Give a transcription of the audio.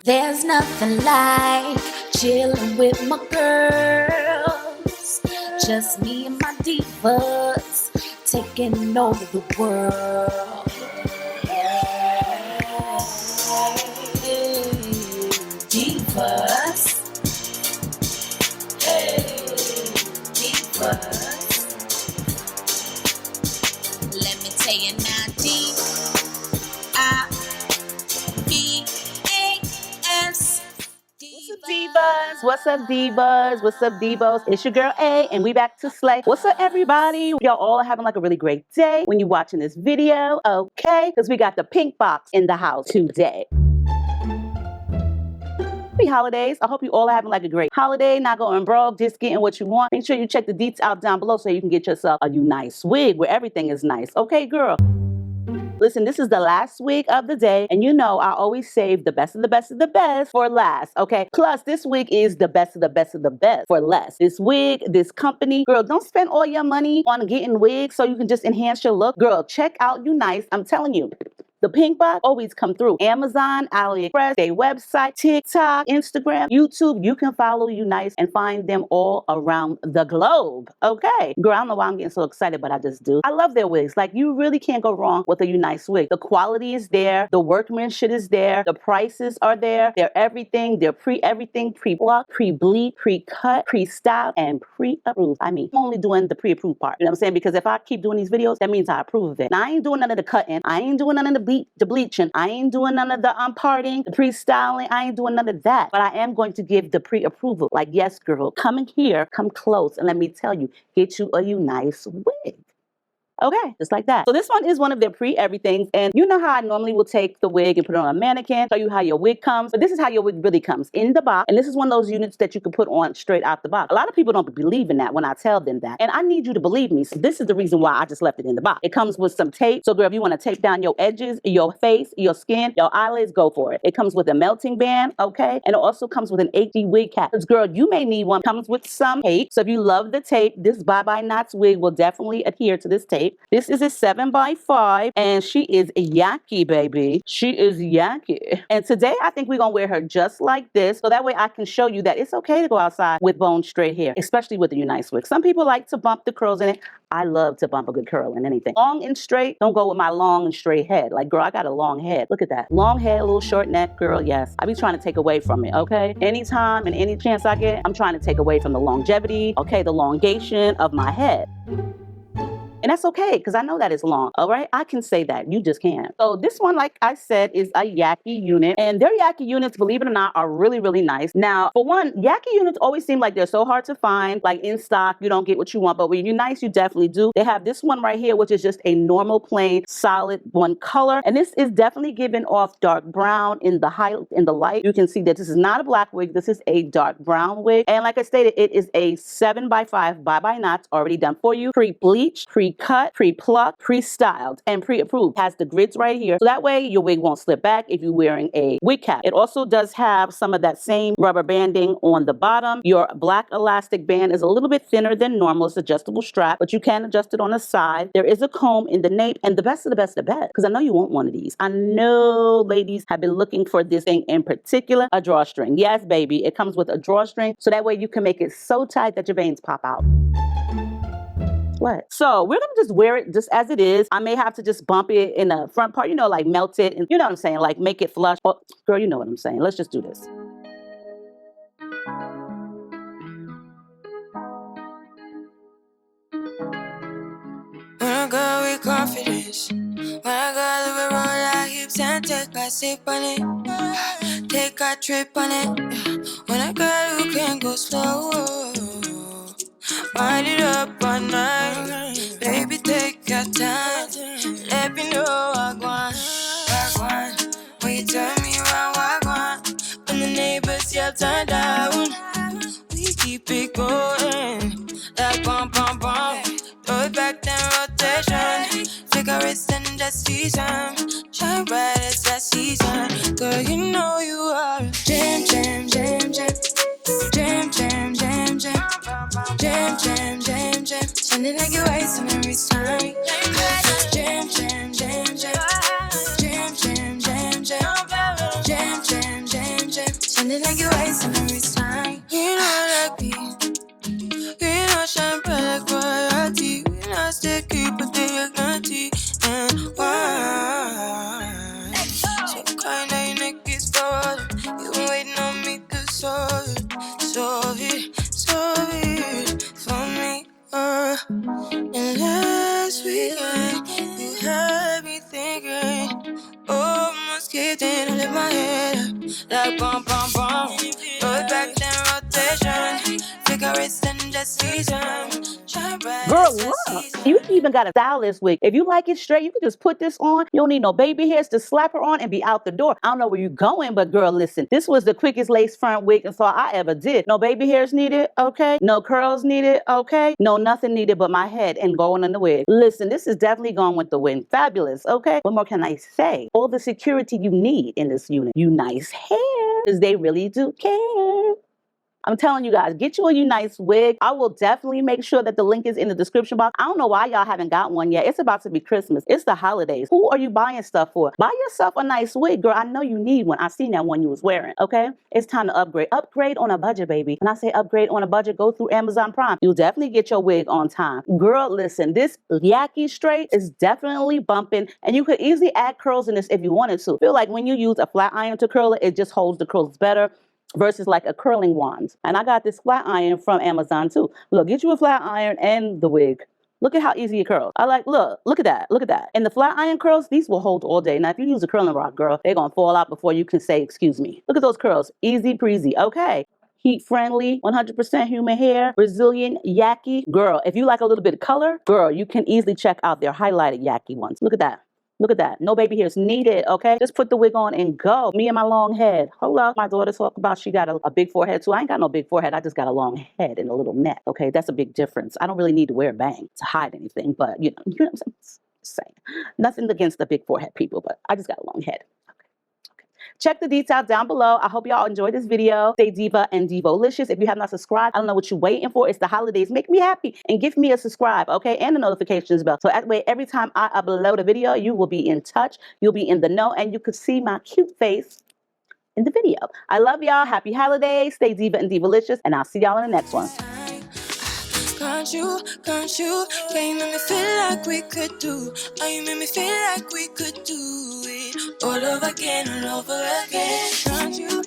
There's nothing like chilling with my girls. Just me and my divas taking over the world. Divas. Hey, divas. Let me tell you now, D-I-V-A-S. Divas, what's up divas, what's up divos? It's your girl A and we back to slay. What's up everybody? Y'all all having like a really great day when you're watching this video, okay? Because we got the pink box in the house today. Happy holidays. I hope you all are having like a great holiday, not going broke, just getting what you want. Make sure you check the deets out down below so you can get yourself a Unice wig where everything is nice, okay girl? Listen, this is the last wig of the day, and you know I always save the best of the best of the best for last, okay? Plus, this wig is the best of the best of the best for less. This wig, this company, girl, don't spend all your money on getting wigs so you can just enhance your look. Girl, check out Unice. I'm telling you. The pink box always come through. Amazon, AliExpress, their website, TikTok, Instagram, YouTube. You can follow Unice and find them all around the globe. Okay. Girl, I don't know why I'm getting so excited, but I just do. I love their wigs. Like, you really can't go wrong with a Unice wig. The quality is there. The workmanship is there. The prices are there. They're everything. They're pre-everything, pre-plucked, pre-bleed, pre-cut, pre-styled, and pre-approved. I mean, I'm only doing the pre-approved part. You know what I'm saying? Because if I keep doing these videos, that means I approve of it. Now, I ain't doing none of the cutting. I ain't doing none of the bleaching. I ain't doing none of the parting, the pre-styling. I ain't doing none of that. But I am going to give the pre-approval. Like, yes, girl, come in here, come close, and let me tell you, get you a Unice wig. Okay, just like that. So this one is one of their pre-everythings, and you know how I normally will take the wig and put it on a mannequin, show you how your wig comes, but this is how your wig really comes in the box, and this is one of those units that you can put on straight out the box. A lot of people don't believe in that when I tell them that, and I need you to believe me, so this is the reason why I just left it in the box. It comes with some tape, so girl, if you want to tape down your edges, your face, your skin, your eyelids, go for it. It comes with a melting band, okay, and it also comes with an HD wig cap, because girl, you may need one. It comes with some tape, so if you love the tape, this Bye Bye Knots wig will definitely adhere to this tape. This is a 7x5, and she is yucky, baby. She is yucky. And today, I think we're gonna wear her just like this, so that way I can show you that it's okay to go outside with bone straight hair, especially with the Unice wig. Some people like to bump the curls in it. I love to bump a good curl in anything. Long and straight, don't go with my long and straight head. Like, girl, I got a long head. Look at that. Long head, little short neck, girl, yes. I be trying to take away from it, okay? Anytime and any chance I get, I'm trying to take away from the longevity, okay, the elongation of my head. And that's okay, because I know that it's long, all right? I can say that. You just can't. So this one, like I said, is a Yaki unit. And their Yaki units, believe it or not, are really, really nice. Now, for one, Yaki units always seem like they're so hard to find. Like, in stock, you don't get what you want. But when you're nice, you definitely do. They have this one right here, which is just a normal, plain, solid one color. And this is definitely giving off dark brown in the light. You can see that this is not a black wig. This is a dark brown wig. And like I stated, it is a 7x5 Bye Bye Knots already done for you. Pre-bleached, pre-cut, pre-plucked, pre-styled, and pre-approved. Has the grids right here, so that way your wig won't slip back if you're wearing a wig cap. It also does have some of that same rubber banding on the bottom. Your black elastic band is a little bit thinner than normal. It's adjustable strap, but you can adjust it on the side. There is a comb in the nape, and the best of the best of the best, because I know you want one of these. I know ladies have been looking for this thing in particular, a drawstring. Yes, baby, it comes with a drawstring, so that way you can make it so tight that your veins pop out. What? So we're gonna just wear it just as it is. I may have to just bump it in the front part, you know, like melt it, and you know what I'm saying, like make it flush. Oh, girl, you know what I'm saying. Let's just do this. When I go with confidence, when I go live around our hips and take a sip on it, take a trip on it. When I go, you can go slow. Wind it up all night, baby, take your time. Let me know what I want. When you turn me around, what I want. When the neighbors yell turn down, we keep it going like bum bum bum. Throw it back then rotation. Take a risk and just season. Shine bright as that season. Girl, you know you are jam jam jam jam. Jam jam jam jam. Jam jam jam jam. Sounding like you're wasting every time. Jam jam jam jam. Jam jam jam jam. Jam jam jam jam. take it, but they ignite and wine. So kind of your neck is falling. You been waiting on me to solve it for me. And last weekend, you had me thinking, oh, almost kidding, I let my head up, like bum, bum, bum. Roll back then rotation, figure it's in the season. Girl, look, you even got a stylist wig. If you like it straight, you can just put this on. You don't need no baby hairs to slap her on and be out the door. I don't know where you're going, but girl, listen, this was the quickest lace front wig and so I ever did. No baby hairs needed, okay? No curls needed, okay? No nothing needed but my head and going in the wig. Listen, this is definitely going with the wind. Fabulous, okay? What more can I say? All the security you need in this unit. Unice hair, because they really do care. I'm telling you guys, get you a Unice wig. I will definitely make sure that the link is in the description box. I don't know why y'all haven't got one yet. It's about to be Christmas. It's the holidays. Who are you buying stuff for? Buy yourself a nice wig, girl. I know you need one. I seen that one you was wearing, okay? It's time to upgrade. Upgrade on a budget, baby. When I say upgrade on a budget, go through Amazon Prime. You'll definitely get your wig on time. Girl, listen, this yaki straight is definitely bumping, and you could easily add curls in this if you wanted to. I feel like when you use a flat iron to curl it, it just holds the curls better versus like a curling wand. And I got this flat iron from Amazon too. Look, get you a flat iron and the wig. Look at how easy it curls. I like, look at that, look at that. And the flat iron curls, these will hold all day. Now, if you use a curling rock, girl, they're gonna fall out before you can say, excuse me. Look at those curls, easy breezy, okay. Heat friendly, 100% human hair, Brazilian yaki. Girl, if you like a little bit of color, girl, you can easily check out their highlighted yaki ones. Look at that. Look at that. No baby hairs needed, okay? Just put the wig on and go. Me and my long head. Hello. My daughter talk about she got a big forehead too. I ain't got no big forehead. I just got a long head and a little neck, okay? That's a big difference. I don't really need to wear a bang to hide anything, but you know what I'm saying? Nothing against the big forehead people, but I just got a long head. Check the details down below. I hope y'all enjoyed this video. Stay diva and divolicious. If you have not subscribed, I don't know what you're waiting for. It's the holidays. Make me happy and give me a subscribe, okay? And the notifications bell. So that way, every time I upload a video, you will be in touch. You'll be in the know, and you could see my cute face in the video. I love y'all. Happy holidays. Stay diva and divolicious, and I'll see y'all in the next one. Can't you, yeah, you make me feel like we could do, oh, you make me feel like we could do it all over again, Can't you,